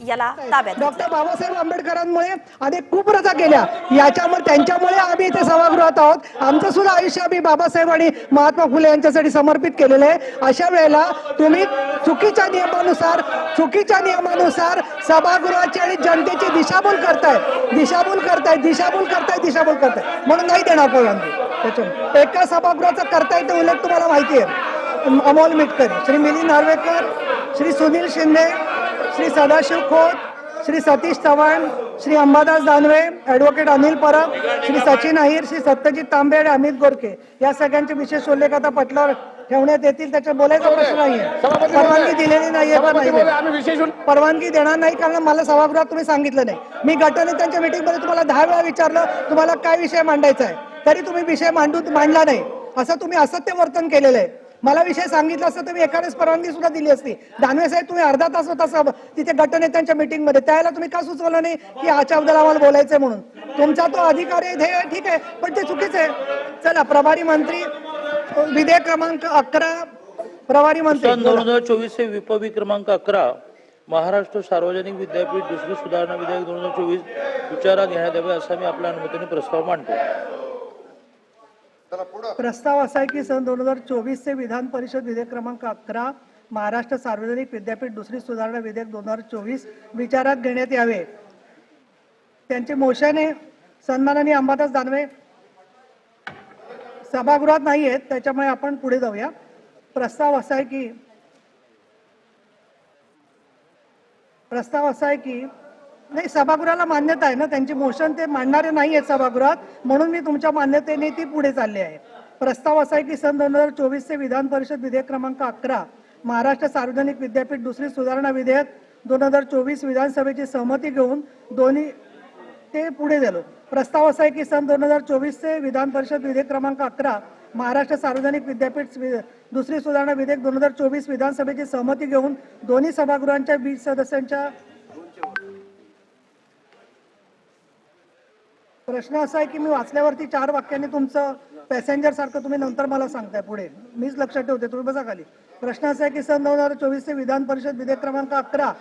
याला ताब्यात घेतलं। डॉक्टर बाबासाहेब आंबेडकरांमुळे अनेक खूप रजा केल्या, याच्यामुळे त्यांच्यामुळे आम्ही इथे सभागृहात आहोत। आमचं सुद्धा आयुष्य आम्ही बाबासाहेब आणि महात्मा फुले यांच्यासाठी समर्पित केलेलं आहे। अशा वेळेला तुम्ही चुकीच्या नियमानुसार सभागृहाची आणि जनतेची दिशाभूल करताय म्हणून नाही देणार परवानगी। त्याच्यामुळे एका सभागृहाचा करता येतं उलट तुम्हाला माहिती आहे, अमोल मिटकर, श्री मिलिंद नार्वेकर, श्री सुनील शिंदे, श्री सदाशिव खोत, श्री सतीश चव्हाण, श्री अंबादास दानवे, ॲडव्होकेट अनिल परब, श्री सचिन अहिर, श्री सत्यजित तांबे आणि अमित गोरखे या सगळ्यांचे विशेष उल्लेख आता पटलावर ठेवण्यात येतील। त्याच्यात बोलायचा प्रश्न नाहीये। परवानगी दिलेली नाहीये का नाही, परवानगी देणार नाही कारण मला सभागृहात तुम्ही सांगितलं नाही। मी गटनेत्यांच्या मीटिंगमध्ये तुम्हाला 10 वेळा विचारलं तुम्हाला काय विषय मांडायचा आहे, तरी तुम्ही विषय मांडला नाही। असं तुम्ही असत्य वर्तन केलेलं आहे। मला विषय सांगितला असता तर मी एखाद्याच परवानगी सुद्धा दिली असती। दानवे साहेब तुम्ही अर्धा तास होता तिथे गटनेत्यांच्या मीटिंग मध्ये, त्याला तुम्ही का सुचवलं नाही की याच्याबद्दल आम्हाला बोलायचंय म्हणून? तुमचा तो अधिकार आहे, ठीक आहे, पण ते चुकीचं आहे। चला, प्रभारी मंत्री विधेयक क्रमांक 11, प्रभारी मंत्री 2024 से विपवी क्रमांक 11 महाराष्ट्र सार्वजनिक विद्यापीठ दुसरी सुधारणा विधेयक 2024 विचारात घेण्यात यावे असा मी आपल्या अनुमतीने प्रस्ताव मांडतो। प्रस्ताव असा आहे की सन 2024 चे विधान परिषद विधेयक क्रमांक 11 महाराष्ट्र सार्वजनिक विद्यापीठ दुसरी सुधारणा विधेयक 2024 विचारात घेण्यात यावे। त्यांचे मोशन आहे, सन्माननीय अंबादास दानवे सभागृहात नाही आहेत, त्याच्यामुळे आपण पुढे जाऊया। प्रस्ताव असा आहे की नाही, सभागृहाला मान्यता आहे ना त्यांची, मोशन ते मांडणारे नाही आहेत सभागृहात, म्हणून मी तुमच्या मान्यतेने ती पुढे चालली आहे। प्रस्ताव असा आहे की सन 2024 चे विधान परिषद विधेयक क्रमांक 11 महाराष्ट्र सार्वजनिक विद्यापीठ दुसरी सुधारणा विधेयक 2024 विधानसभेची सहमती घेऊन दोन्ही ते पुढे झालो। प्रस्ताव असा आहे की सन 2024 चे विधान परिषद विधेयक क्रमांक 11 महाराष्ट्र सार्वजनिक विद्यापीठ दुसरी सुधारणा विधेयक 2024 विधानसभेची सहमती घेऊन दोन्ही सभागृहांच्या 20 सदस्यांच्या प्रश्न असा आहे की मी वाचल्यावरती 4 वाक्यांनी तुमचं पॅसेंजर सारखं तुम्ही नंतर मला सांगताय पुढे, मीच लक्षात ठेवते, तुम्ही बसा खाली। प्रश्न असा आहे की सन 2024 चे विधान परिषद विधेयक क्रमांक 11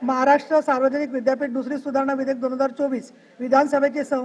महाराष्ट्र सार्वजनिक विद्यापीठ दुसरी सुधारणा विधेयक 2024 विधानसभेची सहमती